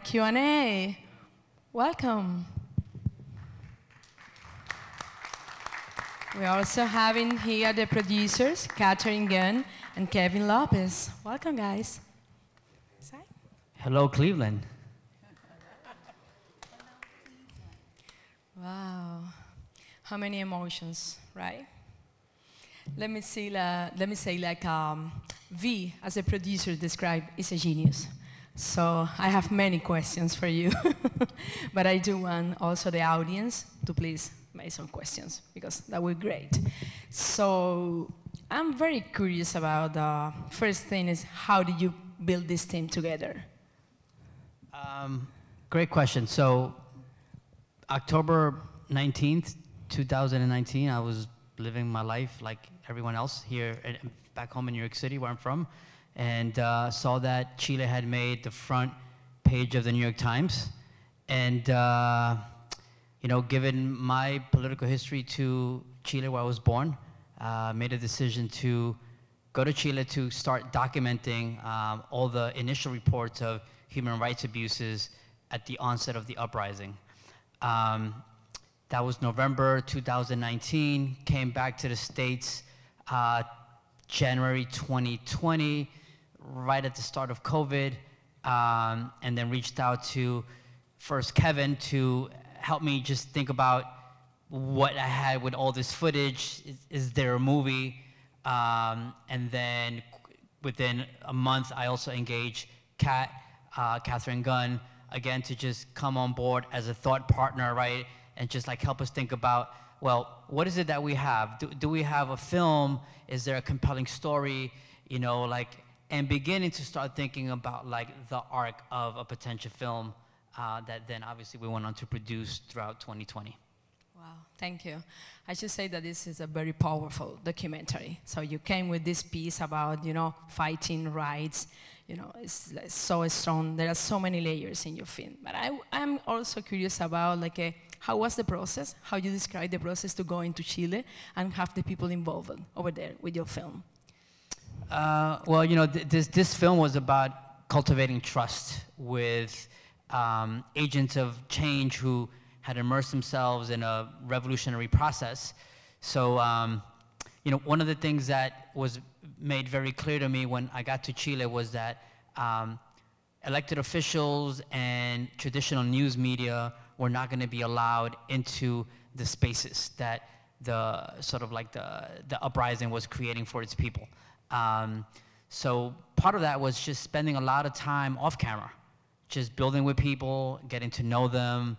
Q&A. Welcome. We're also having here the producers, Catherine Gund and Kevin Lopez. Welcome, guys. Hello, Cleveland. Wow. How many emotions, right? Let me say like Vee, as a producer described, is a genius. So I have many questions for you, but I do want also the audience to please make some questions, because that would be great. So I'm very curious about the first thing is, how did you build this team together? Great question. So October 19th, 2019, I was living my life like everyone else here back home in New York City, where I'm from, and saw that Chile had made the front page of the New York Times. And you know, given my political history to Chile, where I was born, made a decision to go to Chile to start documenting all the initial reports of human rights abuses at the onset of the uprising. That was November 2019, came back to the States January 2020, right at the start of COVID, and then reached out to first Kevin to help me just think about what I had with all this footage. Is there a movie? And then within a month, I also engaged Catherine Gund, again, to just come on board as a thought partner, right? And just like help us think about, well, what is it that we have? Do we have a film? Is there a compelling story? You know, like, and beginning to start thinking about like the arc of a potential film that then obviously we went on to produce throughout 2020. Wow, thank you. I should say that this is a very powerful documentary. So you came with this piece about, you know, fighting rights. You know, it's so strong. There are so many layers in your film. But I'm also curious about, like, how was the process? How you describe the process to go into Chile and have the people involved over there with your film? Well, you know, this film was about cultivating trust with agents of change who had immersed themselves in a revolutionary process. So, you know, one of the things that was made very clear to me when I got to Chile was that elected officials and traditional news media were not going to be allowed into the spaces that the sort of like the uprising was creating for its people. So part of that was just spending a lot of time off camera, just building with people, getting to know them,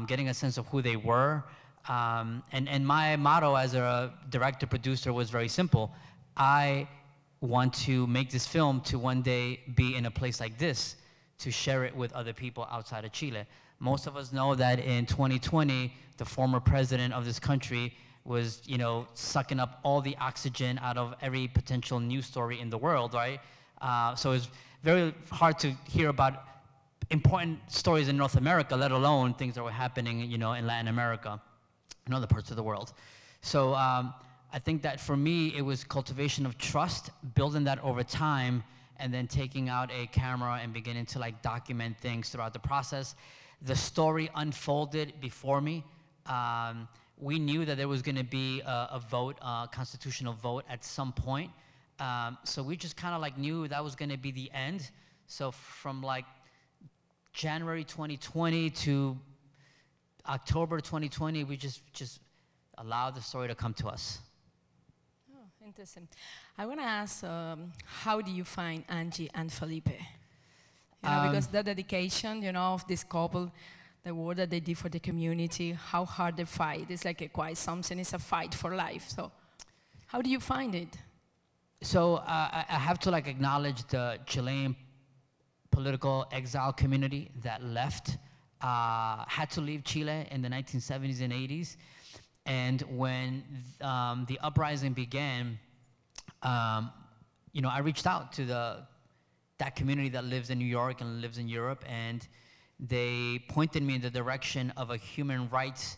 getting a sense of who they were. And my motto as a director producer was very simple. I want to make this film to one day be in a place like this, to share it with other people outside of Chile. Most of us know that in 2020, the former president of this country was, you know, sucking up all the oxygen out of every potential news story in the world, right? So it's very hard to hear about important stories in North America, let alone things that were happening, you know, in Latin America and other parts of the world. So I think that for me, it was cultivation of trust, building that over time, and then taking out a camera and beginning to like document things throughout the process. The story unfolded before me. We knew that there was going to be a vote, a constitutional vote at some point. So we just kind of like knew that was going to be the end. So from like January 2020 to October 2020, we just allowed the story to come to us. Oh, interesting. I want to ask, how do you find Angie and Felipe? You know, because the dedication, you know, of this couple, the work that they did for the community, how hard they fight. It's like quite something. It's a fight for life. So how do you find it? So I have to like acknowledge the Chilean political exile community that left, had to leave Chile in the 1970s and 80s. And when the uprising began, you know, I reached out to that community that lives in New York and lives in Europe, and they pointed me in the direction of a human rights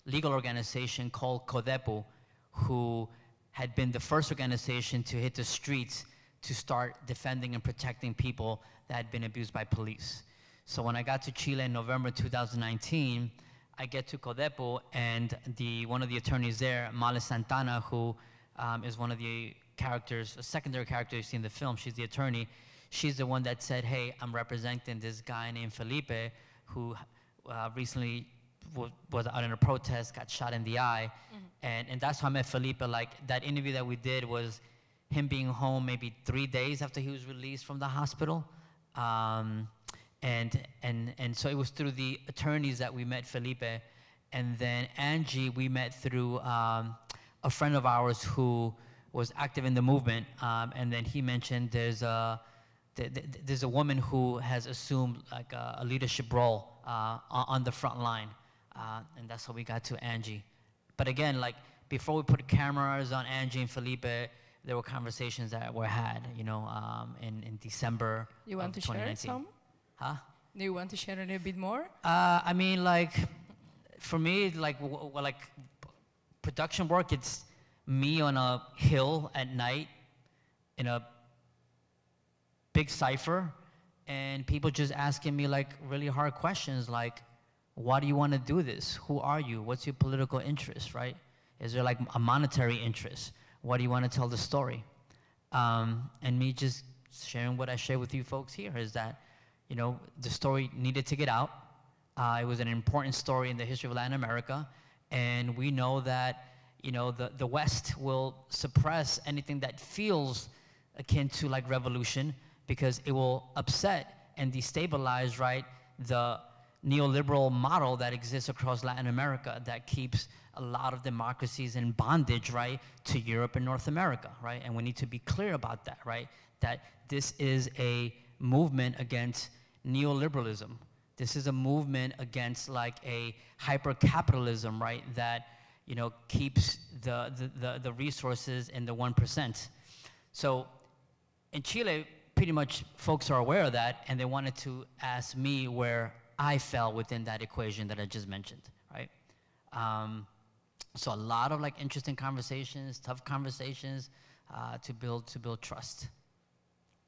legal organization called CODEPU, who had been the first organization to hit the streets to start defending and protecting people that had been abused by police. So when I got to Chile in November 2019, I get to Codepo, and one of the attorneys there, Male Santana, who is one of the characters, a secondary character you see in the film, she's the attorney. She's the one that said, hey, I'm representing this guy named Felipe, who recently was out in a protest, got shot in the eye. And that's how I met Felipe. Like, that interview that we did was him being home maybe 3 days after he was released from the hospital. And so it was through the attorneys that we met Felipe. And then Angie, we met through a friend of ours who was active in the movement. And then he mentioned there's a woman who has assumed like a leadership role on the front line. And that's how we got to Angie. But again, like, before we put cameras on Angie and Felipe, there were conversations that were had, you know, in December You want to share some? Huh? Do you want to share a little bit more? I mean, like, for me, like, like production work, it's me on a hill at night in a big cipher, and people just asking me like really hard questions, like, why do you want to do this? Who are you? What's your political interest, right? Is there like a monetary interest? Why do you want to tell the story? And me just sharing what I share with you folks here is that, you know, the story needed to get out. It was an important story in the history of Latin America, and we know that, you know, the West will suppress anything that feels akin to like revolution, because it will upset and destabilize, right, the neoliberal model that exists across Latin America that keeps a lot of democracies in bondage, right, to Europe and North America, right? And we need to be clear about that, right? That this is a movement against neoliberalism. This is a movement against like a hyper-capitalism, right, that, you know, keeps the resources in the 1%. So in Chile, pretty much folks are aware of that, and they wanted to ask me where I fell within that equation that I just mentioned, right? So a lot of like interesting conversations, tough conversations to build trust.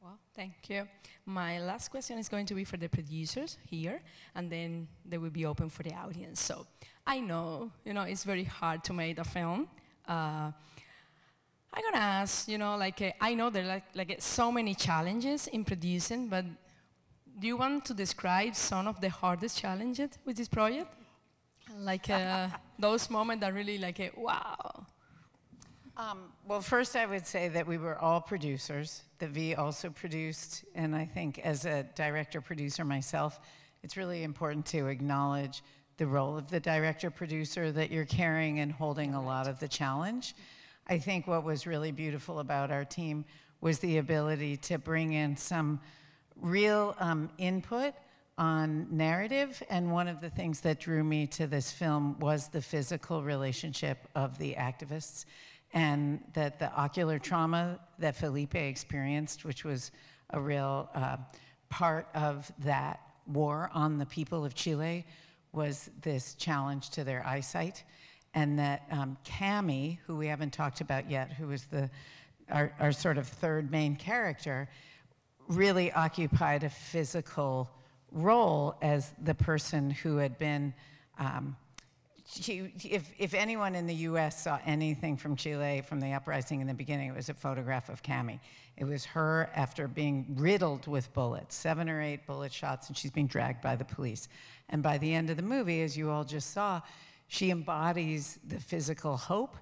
Well, thank you. My last question is going to be for the producers here, and then they will be open for the audience. So I know, you know, it's very hard to make a film. I'm gonna ask, you know, like, I know there are like so many challenges in producing, but do you want to describe some of the hardest challenges with this project? Like those moments that really like, wow. Well, first I would say that we were all producers. The Vee also produced, and I think as a director-producer myself, it's really important to acknowledge the role of the director-producer, that you're carrying and holding a lot of the challenge. I think what was really beautiful about our team was the ability to bring in some real input on narrative, and one of the things that drew me to this film was the physical relationship of the activists, and that the ocular trauma that Felipe experienced, which was a real part of that war on the people of Chile, was this challenge to their eyesight. And that Cami, who we haven't talked about yet, who was our sort of third main character, really occupied a physical role as the person who had been, if anyone in the US saw anything from Chile from the uprising in the beginning, it was a photograph of Cami. It was her after being riddled with bullets, 7 or 8 bullet shots, and she's being dragged by the police. And by the end of the movie, as you all just saw, she embodies the physical hope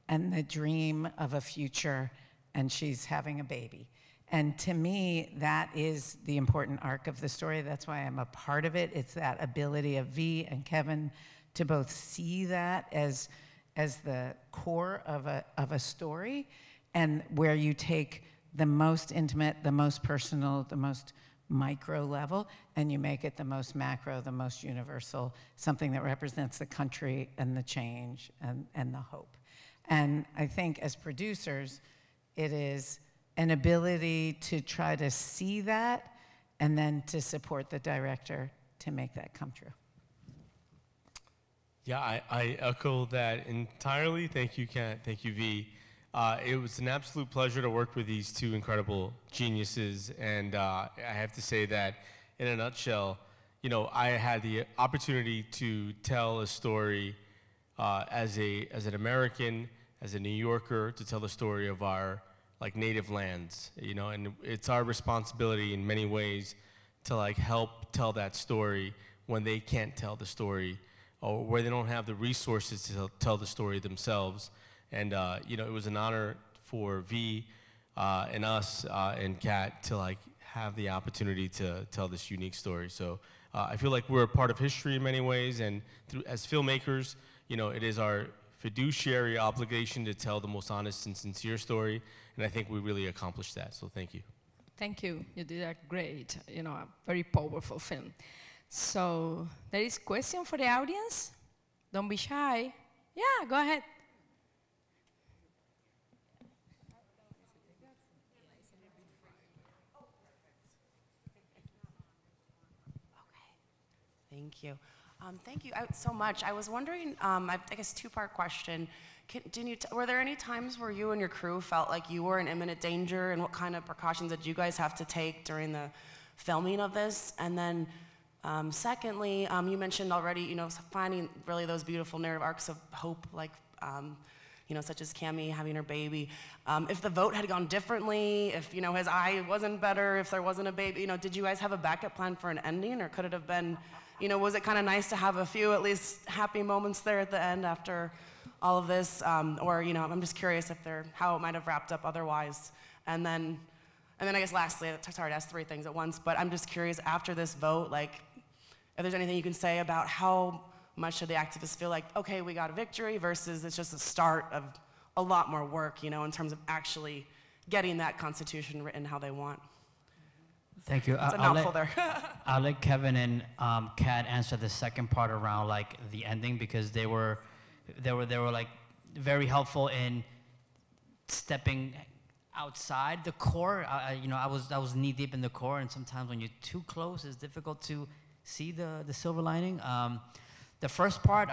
and the dream of a future, and she's having a baby. And to me, that is the important arc of the story. That's why I'm a part of it. It's that ability of Vee and Kevin to both see that as the core of a story, and where you take the most intimate, the most personal, the most micro level, and you make it the most macro, the most universal, something that represents the country and the change and the hope. And I think as producers, it is an ability to try to see that and then to support the director to make that come true. Yeah, I echo that entirely. Thank you, Kat. Thank you, Vee. It was an absolute pleasure to work with these two incredible geniuses, and I have to say that, in a nutshell, you know, I had the opportunity to tell a story as an American, as a New Yorker, to tell the story of our native lands, you know, and it's our responsibility in many ways to help tell that story when they can't tell the story, or where they don't have the resources to tell the story themselves. And you know, it was an honor for Vee and us and Kat to have the opportunity to tell this unique story. So I feel like we're a part of history in many ways, and as filmmakers, you know, it is our fiduciary obligation to tell the most honest and sincere story, and I think we really accomplished that, so thank you. Thank you. You did a great, you know, a very powerful film. So there is question for the audience. Don't be shy. Yeah, go ahead. Thank you. Thank you so much. I was wondering, I guess two-part question. Were there any times where you and your crew felt like you were in imminent danger, and what kind of precautions did you guys have to take during the filming of this? And then secondly, you mentioned already, you know, finding really those beautiful narrative arcs of hope, you know, such as Cammie having her baby. If the vote had gone differently, if, you know, his eye wasn't better, if there wasn't a baby, you know, did you guys have a backup plan for an ending, or could it have been, you know, was it kind of nice to have a few at least happy moments there at the end after all of this? Or, you know, I'm just curious how it might have wrapped up otherwise. And then I guess lastly, sorry to ask three things at once, but I'm just curious, after this vote, if there's anything you can say about how much do the activists feel like, okay, we got a victory, versus it's just the start of a lot more work, you know, in terms of actually getting that constitution written how they want. Thank you. It's a mouthful there. I'll let Kevin and Kat answer the second part around the ending, because they were very helpful in stepping outside the core. You know, I was knee deep in the core, and sometimes when you're too close, it's difficult to see the silver lining. The first part,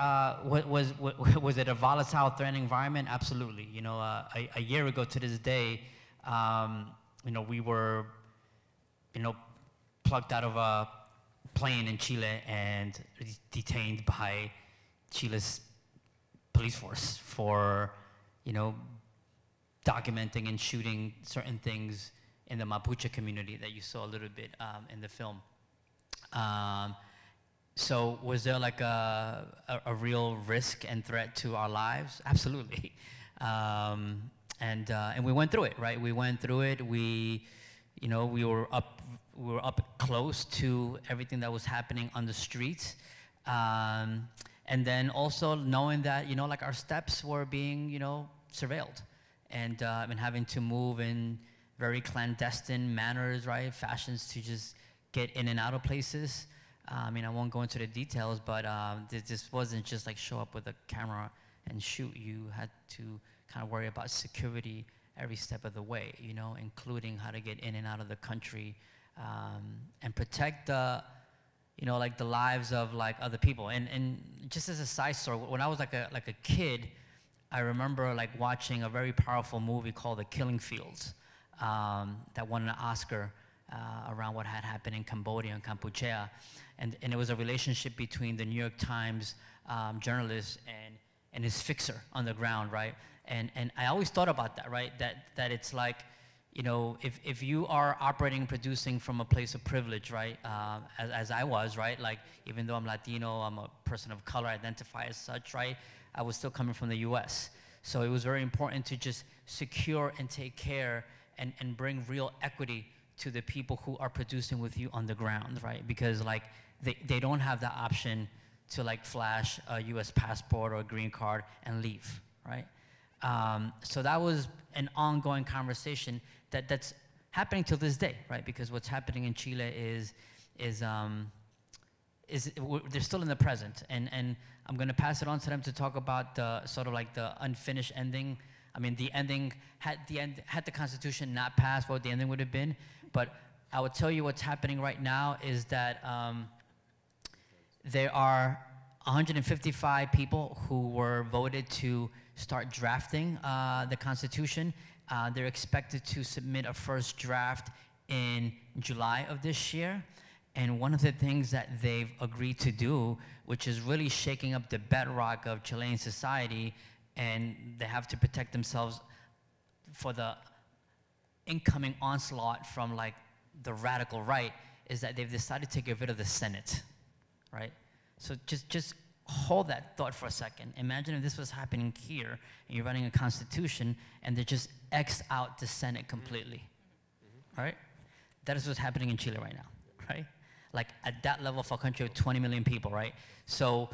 was it a volatile, threatening environment? Absolutely. You know, a year ago to this day, you know, we were, you know, plucked out of a plane in Chile and detained by Chile's police force for, you know, documenting and shooting certain things in the Mapuche community that you saw a little bit in the film. So was there a real risk and threat to our lives? Absolutely. And we went through it, right? We went through it. You know, we were up close to everything that was happening on the streets. And then also knowing that, you know, our steps were being, you know, surveilled, and having to move in very clandestine manners, right? Fashions to just get in and out of places. I mean, I won't go into the details, but this wasn't just show up with a camera and shoot. You had to kind of worry about security every step of the way, you know, including how to get in and out of the country, and protect the, you know, the lives of other people. And just as a side story, when I was like a kid, I remember watching a very powerful movie called The Killing Fields, that won an Oscar around what had happened in Cambodia and Kampuchea. And it was a relationship between the New York Times journalist and his fixer on the ground, right? And I always thought about that, right? That it's you know, if you are operating and producing from a place of privilege, right? As I was, right? Even though I'm Latino, I'm a person of color, identify as such, right? I was still coming from the US. So it was very important to just secure and take care and bring real equity to the people who are producing with you on the ground, right? Because they don't have the option to flash a US passport or a green card and leave, right? So that was an ongoing conversation that's happening till this day, right? Because what's happening in Chile is they're still in the present, and I'm going to pass it on to them to talk about the sort of the unfinished ending. I mean, the ending had the Constitution not passed, what the ending would have been. But I would tell you what's happening right now is that there are 155 people who were voted to start drafting the Constitution. They're expected to submit a first draft in July of this year. And one of the things that they've agreed to do, which is really shaking up the bedrock of Chilean society, and they have to protect themselves for the incoming onslaught from like the radical right, is that they've decided to get rid of the Senate, right? So just hold that thought for a second. Imagine if this was happening here, and you're writing a constitution, and they just X out the Senate completely, right? That is what's happening in Chile right now, right? Like at that level for a country of 20 million people, right? So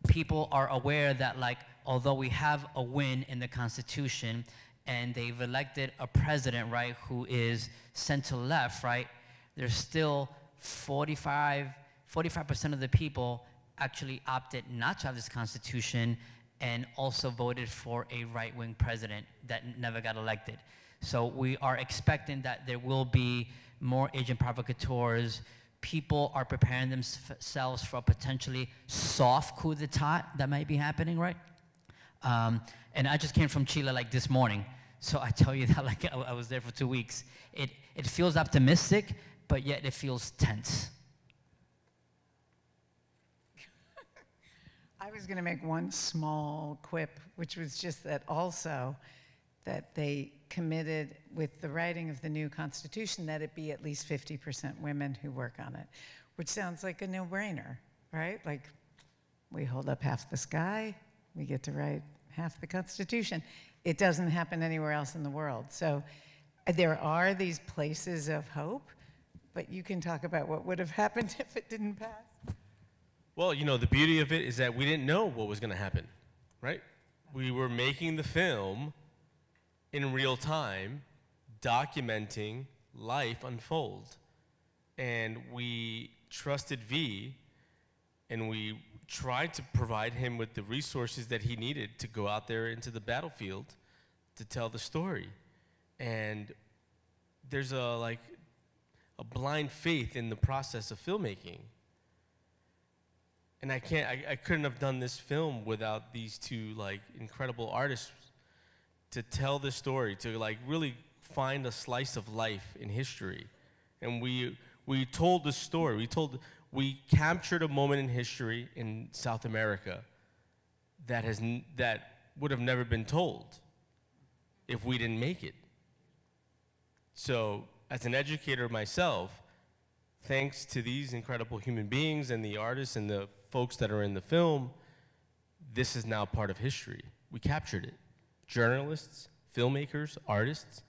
people are aware that like, although we have a win in the Constitution, and they've elected a president, right, who is center-left, right, there's still 45% of the people actually opted not to have this Constitution and also voted for a right-wing president that never got elected. So we are expecting that there will be more agent provocateurs. People are preparing themselves for a potentially soft coup d'etat that might be happening, right? And I just came from Chile like this morning, so I tell you that like I was there for 2 weeks. It feels optimistic, but yet it feels tense. I was going to make one small quip, which was just that also that they committed with the writing of the new Constitution that it be at least 50% women who work on it, which sounds like a no-brainer, right? Like, we hold up half the sky, we get to write half the Constitution. It doesn't happen anywhere else in the world. So there are these places of hope, but you can talk about what would have happened if it didn't pass. Well, you know, the beauty of it is that we didn't know what was going to happen, right? We were making the film in real time, documenting life unfold. And we trusted Vee, and we tried to provide him with the resources that he needed to go out there into the battlefield to tell the story. And there's a blind faith in the process of filmmaking. And I couldn't have done this film without these two like incredible artists to tell the story, to like really find a slice of life in history. And we told the story. We captured a moment in history in South America that would have never been told if we didn't make it. So as an educator myself, thanks to these incredible human beings and the artists and the folks that are in the film, this is now part of history. We captured it. Journalists, filmmakers, artists,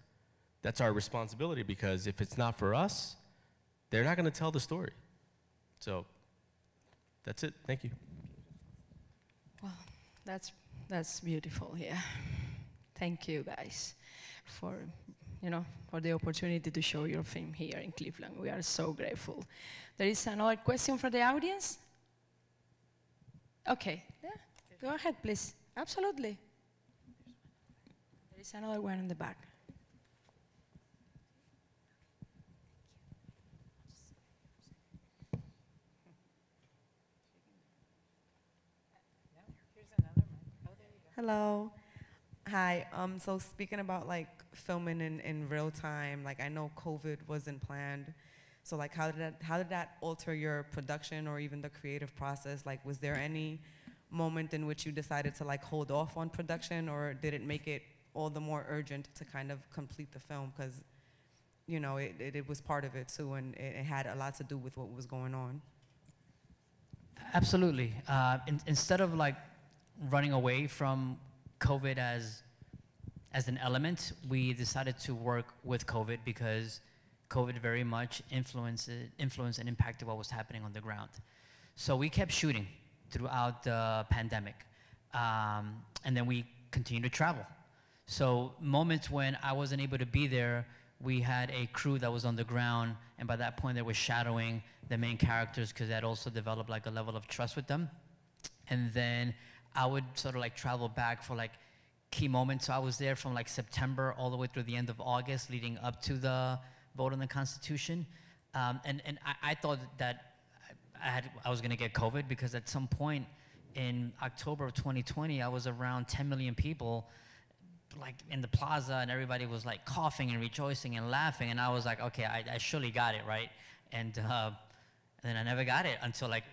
that's our responsibility, because if it's not for us, they're not going to tell the story. So that's it. Thank you. Well, that's beautiful. Yeah. Thank you guys for the opportunity to show your film here in Cleveland. We are so grateful. There is another question from the audience? Okay. Yeah. Go ahead, please. Absolutely. There is another one in the back. Hello. Hi. So speaking about like filming in real time, like I know COVID wasn't planned. So like how did that alter your production or even the creative process? Like was there any moment in which you decided to like hold off on production, or did it make it all the more urgent to kind of complete the film? Because it was part of it too, and it had a lot to do with what was going on. Absolutely. Instead of like running away from COVID as an element, we decided to work with COVID because COVID very much influenced and impacted what was happening on the ground. So we kept shooting throughout the pandemic, and then we continued to travel. So moments when I wasn't able to be there, we had a crew that was on the ground, and by that point they were shadowing the main characters because they had also developed like a level of trust with them. And then I would sort of like travel back for like key moments. So I was there from like September all the way through the end of August, leading up to the vote on the Constitution. And I thought that I was gonna get COVID, because at some point in October of 2020, I was around 10 million people, like in the plaza, and everybody was like coughing and rejoicing and laughing, and I was like, okay, I surely got it, right? And then I never got it until like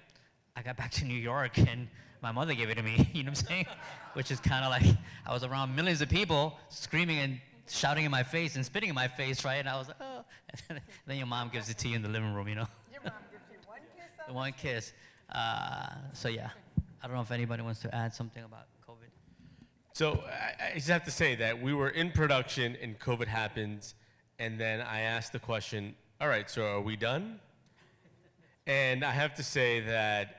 I got back to New York, and my mother gave it to me, you know what I'm saying? Which is kind of like, I was around millions of people screaming and shouting in my face and spitting in my face, right? And I was like, oh. And then your mom gives it to you in the living room, you know? Your mom gives you one kiss. One kiss. So yeah, I don't know if anybody wants to add something about COVID. So I just have to say that we were in production and COVID happened, and then I asked the question, all right, so are we done? And I have to say that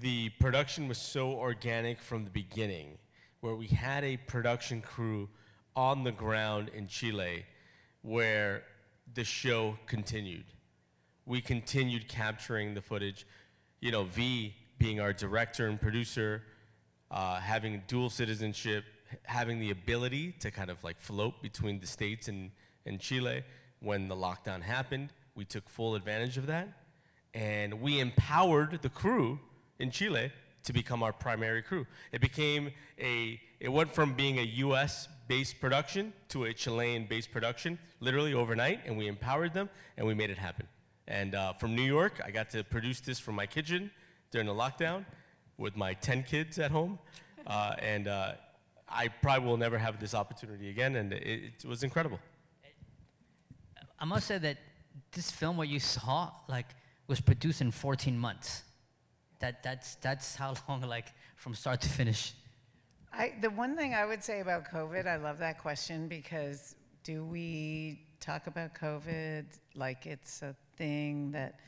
the production was so organic from the beginning, where we had a production crew on the ground in Chile where the show continued. We continued capturing the footage. You know, Vee being our director and producer, having dual citizenship, having the ability to kind of like float between the States and Chile. When the lockdown happened, we took full advantage of that. And we empowered the crew in Chile to become our primary crew. It went from being a US-based production to a Chilean-based production, literally overnight, and we empowered them, and we made it happen. And from New York, I got to produce this from my kitchen during the lockdown with my 10 kids at home. I probably will never have this opportunity again, and it was incredible. I must say that this film, what you saw, like, was produced in 14 months. That's how long, like, from start to finish. The one thing I would say about COVID, I love that question, because do we talk about COVID like it's a thing that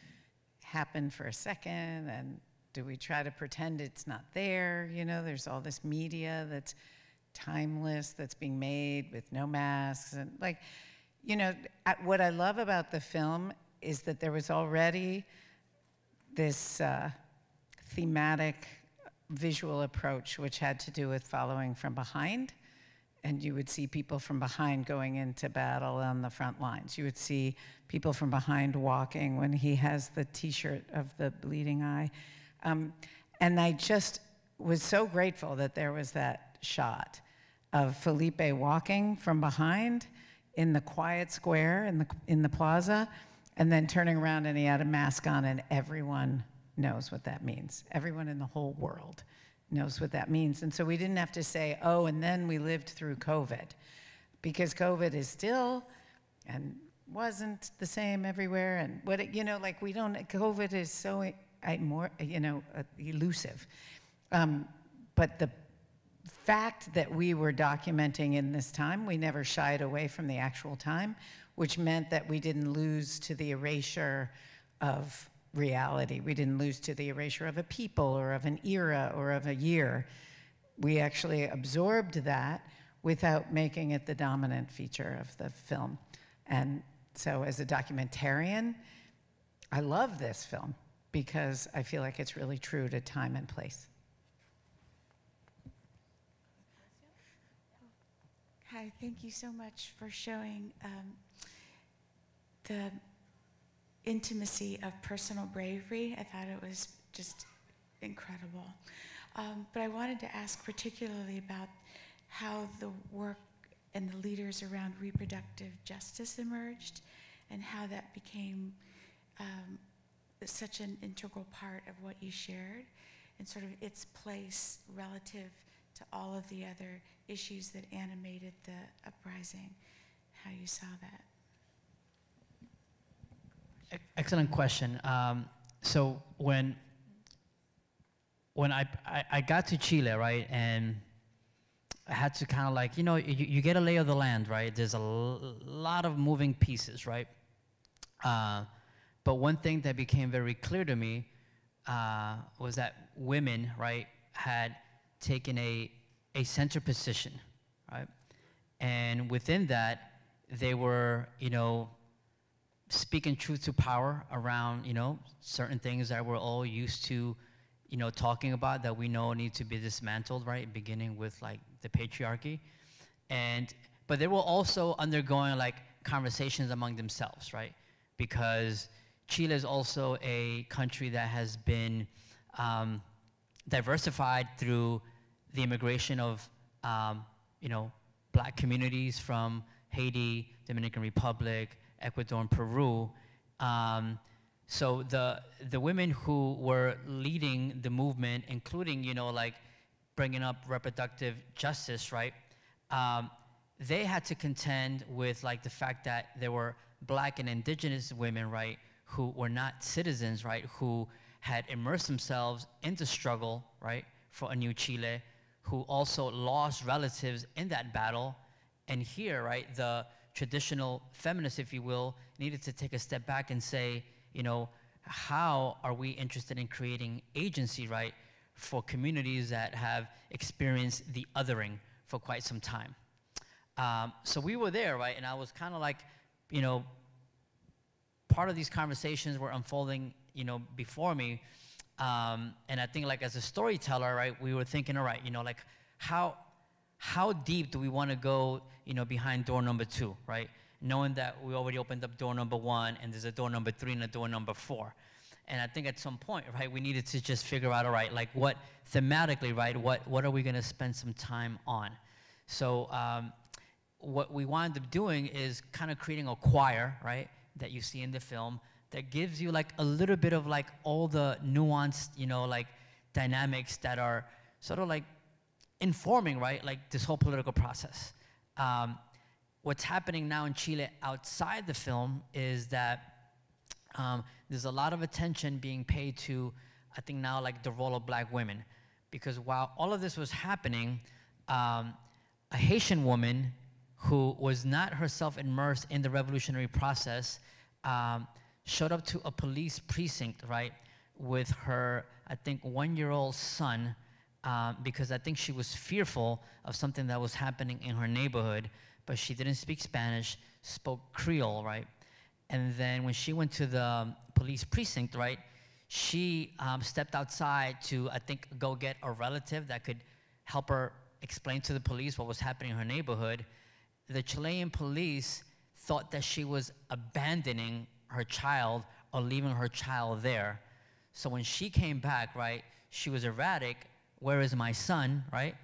happened for a second, and do we try to pretend it's not there? You know, there's all this media that's timeless, that's being made with no masks, and like, you know, what I love about the film is that there was already this thematic visual approach, which had to do with following from behind. And you would see people from behind going into battle on the front lines. You would see people from behind walking when he has the T-shirt of the bleeding eye. And I just was so grateful that there was that shot of Felipe walking from behind in the quiet square in the plaza, and then turning around and he had a mask on, and everyone knows what that means. Everyone in the whole world knows what that means. And so we didn't have to say, oh, and then we lived through COVID, because COVID is still and wasn't the same everywhere. And what it, you know, like we don't, COVID is so more, you know, elusive. But the fact that we were documenting in this time, we never shied away from the actual time, which meant that we didn't lose to the erasure of reality. We didn't lose to the erasure of a people or of an era or of a year. We actually absorbed that without making it the dominant feature of the film. And so as a documentarian, I love this film because I feel like it's really true to time and place. Hi, thank you so much for showing the intimacy of personal bravery. I thought it was just incredible. But I wanted to ask particularly about how the work and the leaders around reproductive justice emerged, and how that became such an integral part of what you shared, and sort of its place relative to all of the other issues that animated the uprising, how you saw that. Excellent question. So when I got to Chile, right, and I had to kind of like, you know, you get a lay of the land, right? There's a lot of moving pieces, right? But one thing that became very clear to me was that women, right, had taken a center position, right? And within that, they were, you know, speaking truth to power around, you know, certain things that we're all used to, you know, talking about that we know need to be dismantled, right? Beginning with like the patriarchy. But they were also undergoing like conversations among themselves, right? Because Chile is also a country that has been diversified through the immigration of, you know, black communities from Haiti, Dominican Republic, Ecuador, and Peru. So the women who were leading the movement, including, you know, like bringing up reproductive justice, right? They had to contend with like the fact that there were black and indigenous women, right, who were not citizens, right, who had immersed themselves into struggle, right, for a new Chile, who also lost relatives in that battle. And here, right, the traditional feminists, if you will, needed to take a step back and say, you know, how are we interested in creating agency, right, for communities that have experienced the othering for quite some time. So we were there, right, and I was kind of like, you know, part of these conversations were unfolding, you know, before me, and I think like as a storyteller, right, we were thinking, all right, you know, like how deep do we want to go, you know, behind door number 2, right, knowing that we already opened up door number 1 and there's a door number 3 and a door number 4. And I think at some point, right, we needed to just figure out, all right, like what thematically, right, what are we going to spend some time on? So what we wound up doing is kind of creating a choir, right, that you see in the film that gives you like a little bit of like all the nuanced, you know, like dynamics that are sort of like informing, right, like this whole political process. What's happening now in Chile outside the film is that there's a lot of attention being paid to, I think now, like the role of black women. Because while all of this was happening, a Haitian woman who was not herself immersed in the revolutionary process showed up to a police precinct, right, with her, I think, 1-year-old son, because I think she was fearful of something that was happening in her neighborhood, but she didn't speak Spanish, spoke Creole, right? And then when she went to the police precinct, right, she stepped outside to, I think, go get a relative that could help her explain to the police what was happening in her neighborhood. The Chilean police thought that she was abandoning her child or leaving her child there. So when she came back, right, she was erratic. Where is my son, right?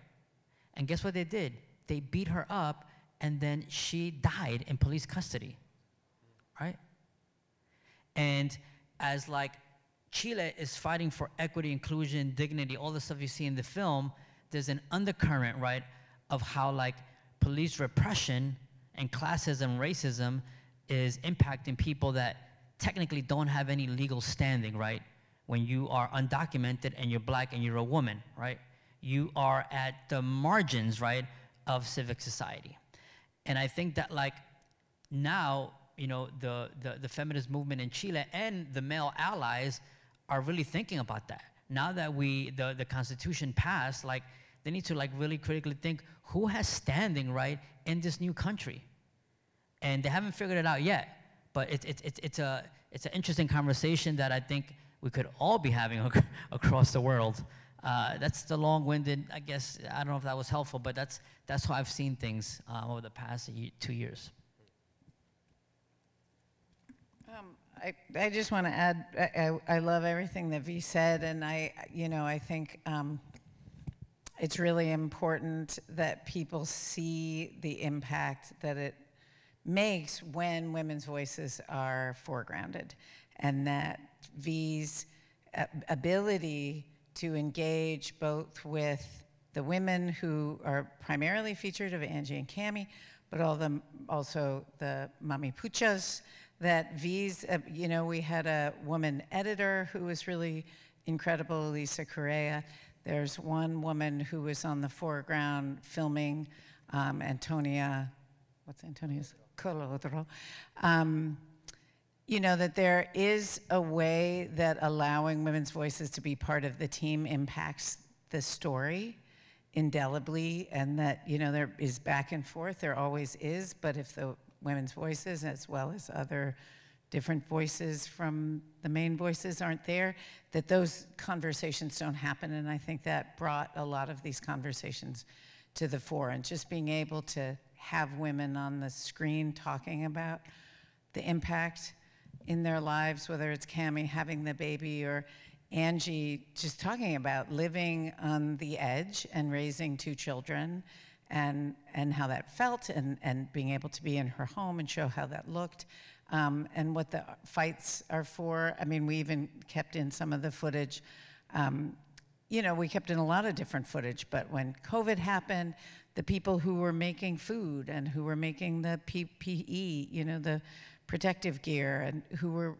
And guess what they did? They beat her up, and then she died in police custody. Right? And as like Chile is fighting for equity, inclusion, dignity, all the stuff you see in the film, there's an undercurrent, right, of how like police repression and classism, racism is impacting people that technically don't have any legal standing, right? When you are undocumented and you're black and you're a woman, right? You are at the margins, right, of civic society. And I think that like now, you know, the feminist movement in Chile and the male allies are really thinking about that. Now that the Constitution passed, like, they need to like really critically think who has standing, right, in this new country. And they haven't figured it out yet, but it's an interesting conversation that I think we could all be having across the world. That's the long-winded, I guess, I don't know if that was helpful, but that's how I've seen things over the past 2 years. I just want to add, I love everything that Vee said, and I think it's really important that people see the impact that it makes when women's voices are foregrounded, and that Vee's ability to engage both with the women who are primarily featured of Angie and Cami, but also the Mami Puchas, that Vee's, we had a woman editor who was really incredible, Lisa Correa. There's one woman who was on the foreground filming, Antonia, what's Antonia's? Colodro. That there is a way that allowing women's voices to be part of the team impacts the story indelibly, and that, there is back and forth, there always is, but if the women's voices, as well as other different voices from the main voices aren't there, that those conversations don't happen, and I think that brought a lot of these conversations to the fore, and just being able to have women on the screen talking about the impact in their lives, whether it's Cami having the baby or Angie just talking about living on the edge and raising 2 children and how that felt, and being able to be in her home and show how that looked, and what the fights are for. I mean, we even kept in some of the footage. You know, we kept in a lot of different footage, but when COVID happened, the people who were making food and who were making the PPE, you know, the protective gear, and who were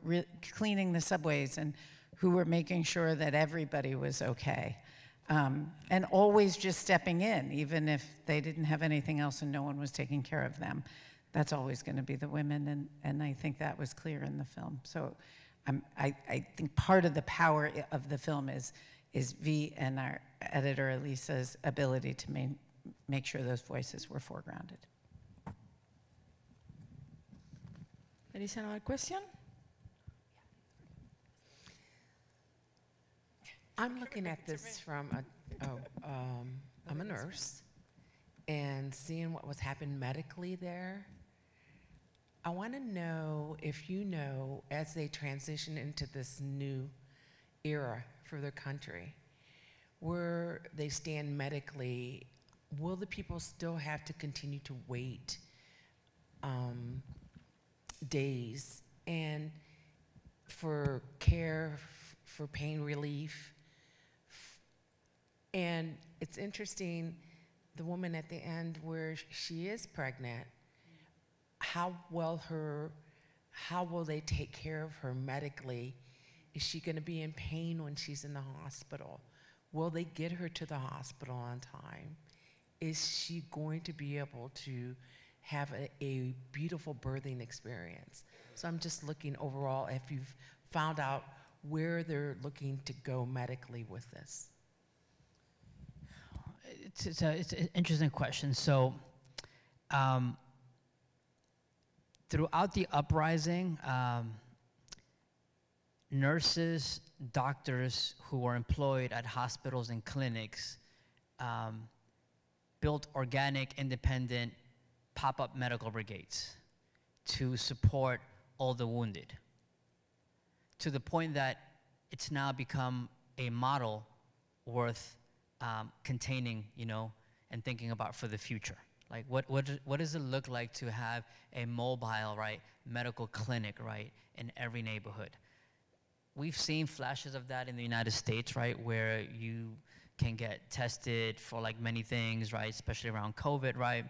cleaning the subways, and who were making sure that everybody was okay. And always just stepping in, even if they didn't have anything else and no one was taking care of them. That's always going to be the women, and I think that was clear in the film. So I think part of the power of the film is Vee and our editor, Elisa's ability to make sure those voices were foregrounded. There is another question? I'm looking at this from I'm a nurse, and seeing what was happening medically there. I want to know if you know, as they transition into this new era for their country, where they stand medically, will the people still have to continue to wait days and for care, for pain relief? And it's interesting, the woman at the end where she is pregnant, how will they take care of her medically? Is she going to be in pain when she's in the hospital? Will they get her to the hospital on time? Is she going to be able to have a beautiful birthing experience? So I'm just looking overall if you've found out where they're looking to go medically with this. It's an interesting question. So throughout the uprising, nurses, doctors who were employed at hospitals and clinics built organic, independent, pop-up medical brigades to support all the wounded, to the point that it's now become a model worth containing, you know, and thinking about for the future. Like, what does it look like to have a mobile, right, medical clinic, right, in every neighborhood? We've seen flashes of that in the United States, right, where you can get tested for like many things, right, especially around COVID, right?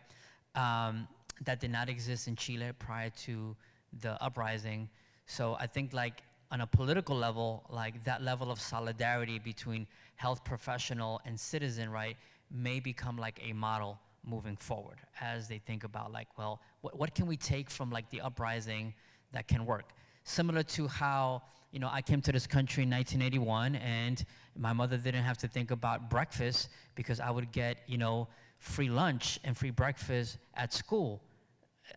That did not exist in Chile prior to the uprising. So I think, like, on a political level, like, that level of solidarity between health professional and citizen, right, may become like a model moving forward as they think about, like, well, what can we take from like the uprising that can work? Similar to how, you know, I came to this country in 1981 and my mother didn't have to think about breakfast because I would get, you know, free lunch and free breakfast at school.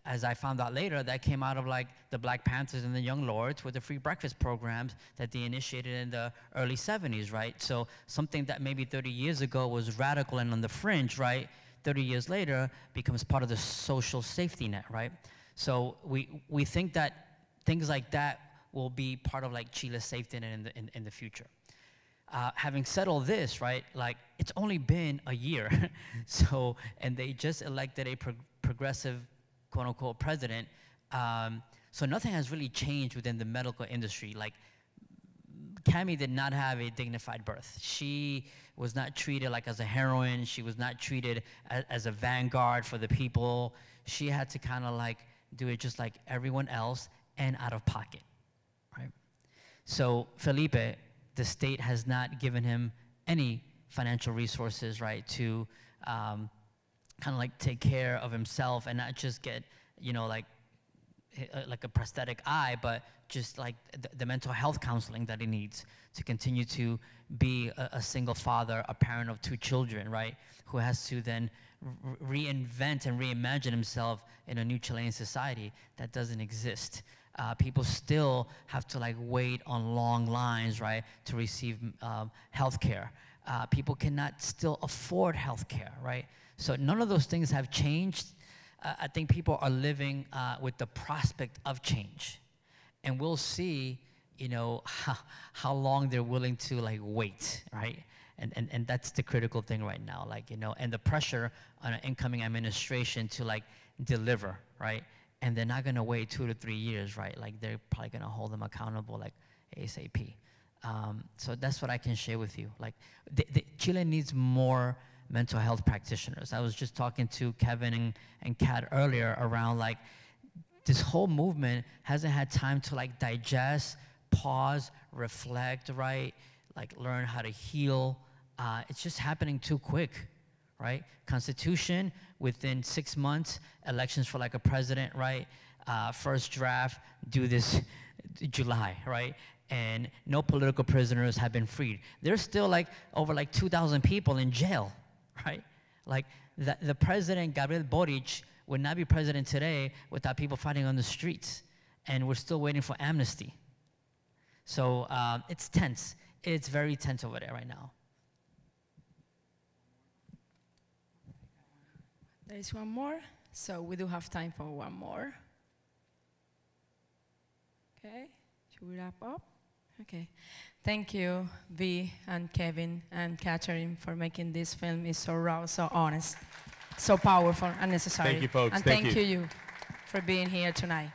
As I found out later, that came out of like the Black Panthers and the Young Lords with the free breakfast programs that they initiated in the early 70s, right? So something that maybe 30 years ago was radical and on the fringe, right? 30 years later becomes part of the social safety net, right? So we think that things like that will be part of like Chile's safety net in the future. Having said all this, right, like, it's only been a year. So, and they just elected a progressive, quote unquote, president. So nothing has really changed within the medical industry. Like, Cami did not have a dignified birth. She was not treated like as a heroine. She was not treated as a vanguard for the people. She had to kind of like do it just like everyone else and out of pocket, right? So Felipe, the state has not given him any financial resources, right, to kind of like take care of himself and not just get, you know, like a prosthetic eye, but just like the mental health counseling that he needs to continue to be a single father, a parent of 2 children, right, who has to then reinvent and reimagine himself in a new Chilean society that doesn't exist. People still have to like wait on long lines, right, to receive health care. People cannot still afford health care, right? So none of those things have changed. I think people are living with the prospect of change. And we'll see, you know, how long they're willing to like wait, right? And that's the critical thing right now, like, you know, and the pressure on an incoming administration to like deliver, right? And they're not gonna wait 2 to 3 years, right? Like they're probably gonna hold them accountable like ASAP. So that's what I can share with you. Like Chile needs more mental health practitioners. I was just talking to Kevin and Kat earlier around like this whole movement hasn't had time to like digest, pause, reflect, right? Like learn how to heal. It's just happening too quick, right? Constitution, within 6 months, elections for like a president, right? First draft, due this July, right? And no political prisoners have been freed. There's still like over like 2,000 people in jail, right? Like the president, Gabriel Boric, would not be president today without people fighting on the streets. And we're still waiting for amnesty. So it's tense. It's very tense over there right now. There is one more, so we do have time for one more. Okay, should we wrap up? Okay, thank you, Vee and Kevin and Catherine for making this film is so raw, so honest, so powerful and necessary. Thank you, folks. And thank you for being here tonight.